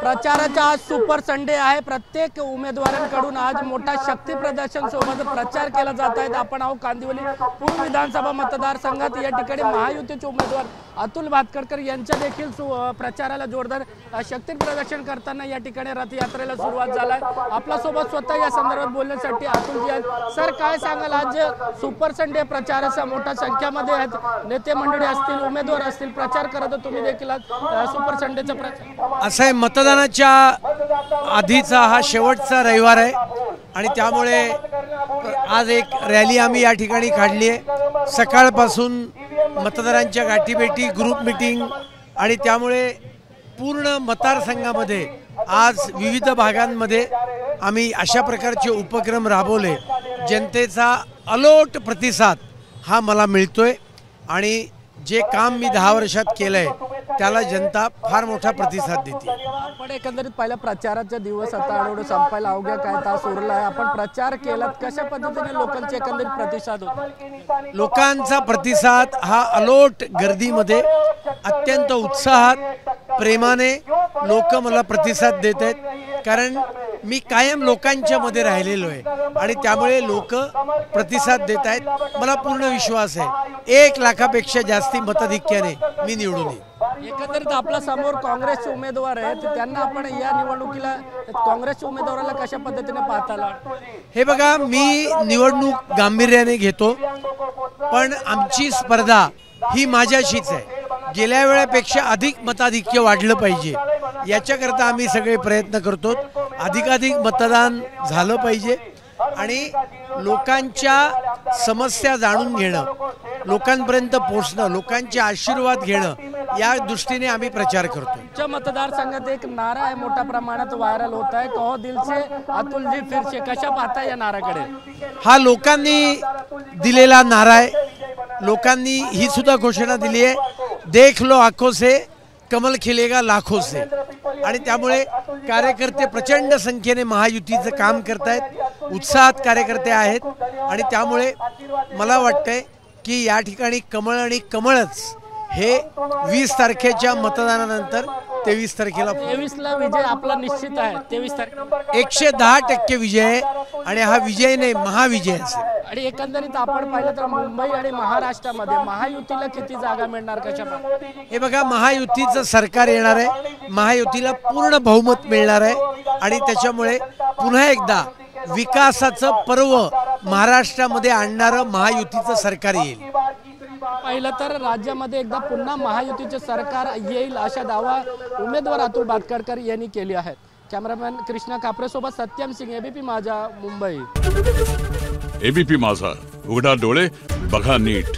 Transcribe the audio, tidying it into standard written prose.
प्रचाराचा आज super Sunday आहे। प्रत्येक उमेदवारांकडून आज मोठा शक्ती प्रदर्शन सोबत प्रचार केला जात आहे। आपण आहोत कांदिवली पूर्व विधानसभा मतदारसंघात। या ठिकाणी महायुतीचे उमेदवार अतुल भातखळकर यांच्या देखील प्रचाराला जोरदार शक्ती प्रदर्शन करताना या ठिकाणी रथयात्रेला सुरुवात झाली आहे। आपल्या सोबत स्वतः या संदर्भात बोलण्यासाठी अतुल जी आहेत। सर, काय सांगाल, आज सुपर संडे प्रचाराचा मोठ्या संख्येमध्ये आहेत, नेते मंडळी असतील, उमेदवार असतील, प्रचार करत तुम्ही देखील सुपर संडेचा प्रचार असं आहे। मतदानाच्या आधीचा हा शेवटचा रविवार आहे आणि त्यामुळे आज एक रॅली आम्ही या ठिकाणी काढली आहे। सकाळपासून मतदारांच्या गाठीभेटी, ग्रुप मीटिंग आणि त्यामुळे पूर्ण मतदारसंघामध्ये आज विविध भागांमध्ये आम्ही अशा प्रकारचे उपक्रम राबवले। जनतेचा अलोट प्रतिसाद हा मला मिळतोय आणि जे काम मी 10 वर्षात केलंय त्याला जनता फार मोठा प्रतिसाद देते। आपण एकंदरीत पहिला प्रचाराचा दिवस आता आठवडा संपायला अवघ्या काय तास उरला आहे। आपण प्रचार केलात, कशा पद्धतीने लोकांचे एकंदरीत प्रतिसाद होता? लोकांचा प्रतिसाद हा अलोट गर्दीमध्ये अत्यंत उत्साहात प्रेमाने लोक मला प्रतिसाद देत आहेत, कारण मी कायम लोकांच्या मध्ये राहिलेलो आहे आणि त्यामुळे लोक प्रतिसाद देत आहेत। मला पूर्ण विश्वास आहे 1 लाखापेक्षा जास्ती मताधिक्याने मी निवडून येईन। एकंदरीत आपल्या समोर काँग्रेसचे उमेदवार आहेत, त्यांना आपण या निवडणुकीला काँग्रेसच्या उमेदवाराला कशा पद्धतीने पाहताला? हे बघा, मी निवडणूक गांभीर्याने घेतो, पण आमची स्पर्धा ही माझ्याशीच आहे। गेल्या वेळेपेक्षा अधिक मताधिक्य वाढलं पाहिजे याच्याकरता आम्ही सगळे प्रयत्न करतो। अधिकाधिक मतदान झालं पाहिजे आणि लोकांच्या समस्या जाणून घेणं, लोकांपर्यंत पोहोचणं, लोकांचे आशीर्वाद घेणं, या दृष्टीने आम्ही प्रचार करतो। आमच्या मतदारसंघात एक नारा आहे, मोठ्या प्रमाणात व्हायरल होत आहे, कहो दिल से अतुलजी फिरसे, कशा पाहता या नाराकडे? हा लोकांनी दिलेला नारा आहे। लोकांनी ही सुद्धा घोषणा दिली आहे, देख लो आंखों से कमल खिलेगा लाखों से, आणि त्यामुळे कार्यकर्ते प्रचंड संख्येने महायुतीचं काम करतायत, उत्साहात कार्यकर्ते आहेत आणि त्यामुळे मला वाटतंय की या ठिकाणी कमळ आणि कमळच हे 20 तारखेच्या मतदानानंतर 23 तारखेला 23ला विजय आपला निश्चित आहे। 23 तारखेला 110% विजय आहे आणि हा विजय नाही, महाविजय असेल। आणि एकंदरीत आपण पाहिलं तर मुंबई आणि महाराष्ट्रामध्ये महायुतीला किती जागा मिळणार, कशा? हे बघा, महायुतीचं सरकार येणार आहे, महायुतीला पूर्ण बहुमत मिळणार आहे आणि त्याच्यामुळे पुन्हा एकदा विकासाचं पर्व महाराष्ट्रामध्ये आणणारं महायुतीचं सरकार येईल। पाहिलं तर राज्यामध्ये एकदा पुन्हा महायुतीचे सरकार येईल अशा दावा उमेदवार अतुल भातखळकर यांनी केली आहे। कॅमेरामॅन कृष्णा कापरे सोबत सत्यम सिंग, एबीपी माझा, मुंबई। एबीपी माझा, उघडा डोळे बघा नीट।